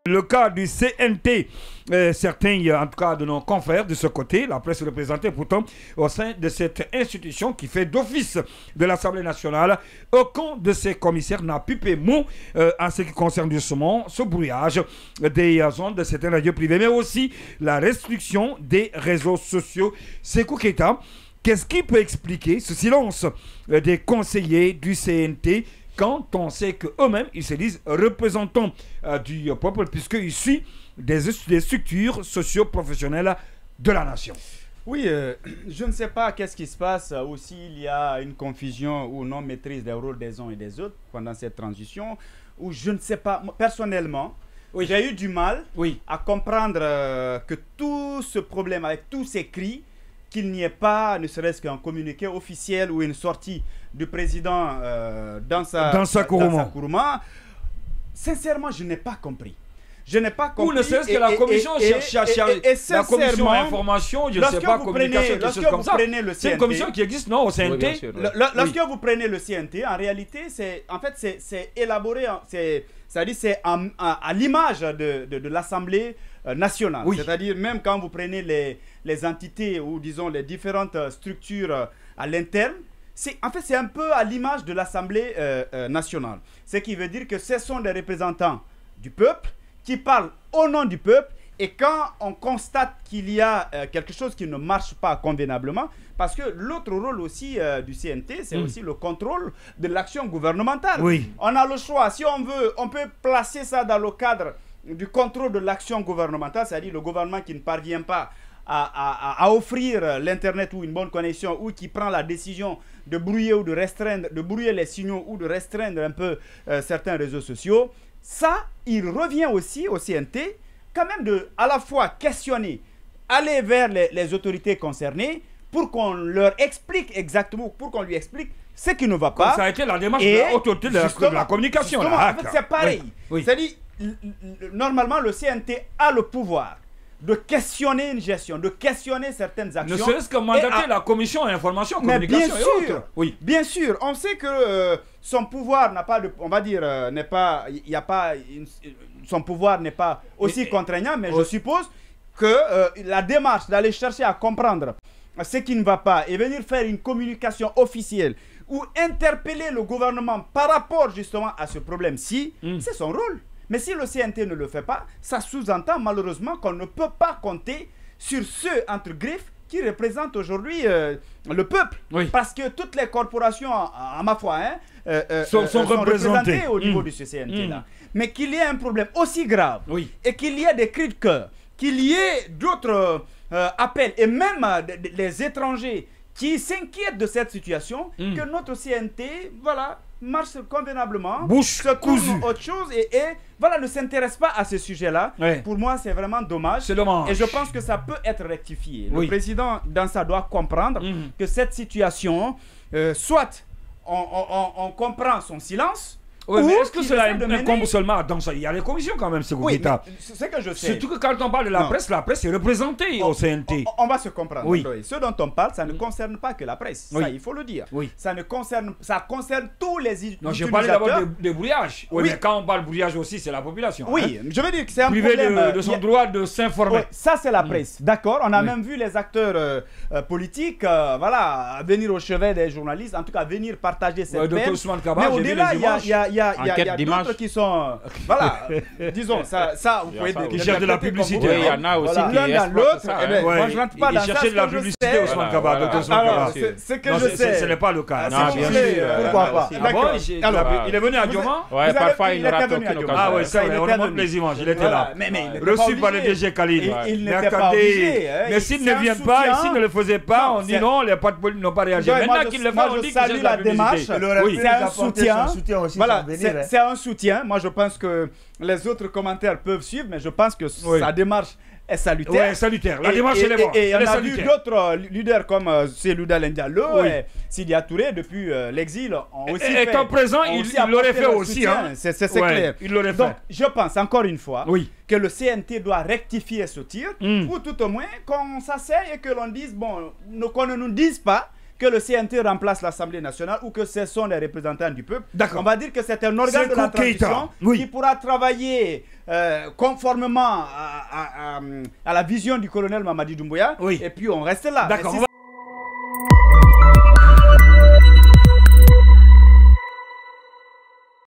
Le cas du CNT, certains, en tout cas de nos confrères de ce côté, la presse représentée pourtant au sein de cette institution qui fait d'office de l'Assemblée nationale, aucun de ces commissaires n'a pipé mot en ce qui concerne justement ce brouillage des ondes de certaines radios privées, mais aussi la restriction des réseaux sociaux. Sékou Keita, qu'est-ce qui peut expliquer ce silence des conseillers du CNT quand on sait qu'eux-mêmes, ils se disent représentants du peuple, puisqu'ils suivent des structures socio-professionnelles de la nation? Oui, je ne sais pas qu'est-ce qui se passe, ou s'il y a une confusion ou non-maîtrise des rôles des uns et des autres pendant cette transition, ou je ne sais pas. Personnellement, oui, j'ai eu du mal à comprendre que tout ce problème, avec tous ces cris, qu'il n'y ait pas, ne serait-ce qu'un communiqué officiel ou une sortie du président dans sa Kourouma. Sincèrement, je n'ai pas compris. Je n'ai pas compris. Ou ne serait-ce que la commission la commission information, je ne sais pas, communication, quelque chose comme ça. C'est une commission qui existe, non, au CNT. Lorsque vous prenez le CNT, en réalité, c'est élaboré, c'est-à-dire c'est à l'image de l'Assemblée nationale. C'est-à-dire même quand vous prenez les entités ou disons les différentes structures à l'interne, en fait c'est un peu à l'image de l'Assemblée nationale. Ce qui veut dire que ce sont des représentants du peuple qui parlent au nom du peuple, et quand on constate qu'il y a quelque chose qui ne marche pas convenablement, parce que l'autre rôle aussi du CNT, c'est aussi le contrôle de l'action gouvernementale. On a le choix, si on veut, on peut placer ça dans le cadre du contrôle de l'action gouvernementale, c'est-à-dire le gouvernement qui ne parvient pas à offrir l'Internet ou une bonne connexion, ou qui prend la décision de brouiller ou de restreindre, de brouiller les signaux ou de restreindre un peu certains réseaux sociaux. Ça, il revient aussi au CNT quand même de à la fois questionner, aller vers les autorités concernées pour qu'on leur explique exactement, pour qu'on lui explique ce qui ne va pas. Ça a été la démarche de l'autorité de la communication. En fait, c'est pareil. C'est-à-dire, normalement, le CNT a le pouvoir de questionner une gestion, de questionner certaines actions. Ne serait-ce que mandater la commission information, communication et autres. Bien sûr, on sait que son pouvoir n'a pas de, on va dire, n'est pas, il y a pas, son pouvoir n'est pas aussi contraignant, mais je suppose que la démarche d'aller chercher à comprendre ce qui ne va pas et venir faire une communication officielle ou interpeller le gouvernement par rapport justement à ce problème-ci, c'est son rôle. Mais si le CNT ne le fait pas, ça sous-entend malheureusement qu'on ne peut pas compter sur ceux, entre griffes, qui représentent aujourd'hui le peuple. Parce que toutes les corporations, à ma foi, sont représentées au niveau de ce CNT-là. Mais qu'il y ait un problème aussi grave, et qu'il y ait des cris de cœur, qu'il y ait d'autres appels, et même les étrangers qui s'inquiètent de cette situation, que notre CNT, voilà, marche convenablement, se tourne autre chose et voilà, ne s'intéresse pas à ce sujet-là. Pour moi, c'est vraiment dommage. C'est dommage. Et je pense que ça peut être rectifié. Le président, dans ça, doit comprendre que cette situation, soit on comprend son silence. Oui, mais est-ce que cela incombe seulement dans ça? Il y a les commissions quand même, c'est ce que je sais. Surtout que quand on parle de la presse est représentée au CNT. On va se comprendre. Ce dont on parle, ça ne concerne pas que la presse. Ça, il faut le dire. Ça concerne tous les utilisateurs. Non, je parlais d'abord de brouillage. Mais quand on parle de brouillage aussi, c'est la population. Je veux dire que c'est un privé problème. de son droit de s'informer. Ça, c'est la presse. D'accord. On a même vu les acteurs politiques voilà, venir au chevet des journalistes, en tout cas venir partager cette peine. Mais au-delà, il y a d'autres qui sont, voilà, disons, ça vous pouvez qui cherchent de la publicité. Il y en a aussi qui l'un dans l'autre. Moi, je rentre pas dans ça. Ils cherchaient de la publicité, Ousmane Kaba. Alors, ce que je sais. Ce n'est pas le cas. Pourquoi pas? Alors, il est venu à Dioma. Parfois, il rate aucune occasion. Ah oui, ça, on remonte les images. Il était là. Reçu par le DG Khalid. Il n'était pas obligé. Mais s'il ne vient pas, s'il ne le faisait pas, on dit non, les partis politiques n'ont pas réagi. Maintenant qu'il le fait, on dit que c'est la démarche. C'est un soutien. Voilà. C'est un soutien. Moi, je pense que les autres commentaires peuvent suivre, mais je pense que sa démarche est salutaire. Oui, salutaire. La démarche, elle est bonne. Et on a vu d'autres leaders comme Selouda Lendialo et Sidia Touré depuis l'exil ont aussi fait. Étant présent, il l'aurait fait aussi. C'est clair. Il l'aurait fait. Donc, je pense encore une fois que le CNT doit rectifier ce tir, ou tout au moins qu'on s'asseye et que l'on dise, bon, qu'on ne nous dise pas que le CNT remplace l'Assemblée nationale ou que ce sont les représentants du peuple. D'accord. On va dire que c'est un organe de la transition qui pourra travailler conformément à la vision du colonel Mamadi Doumbouya. Oui. Et puis on reste là. D'accord.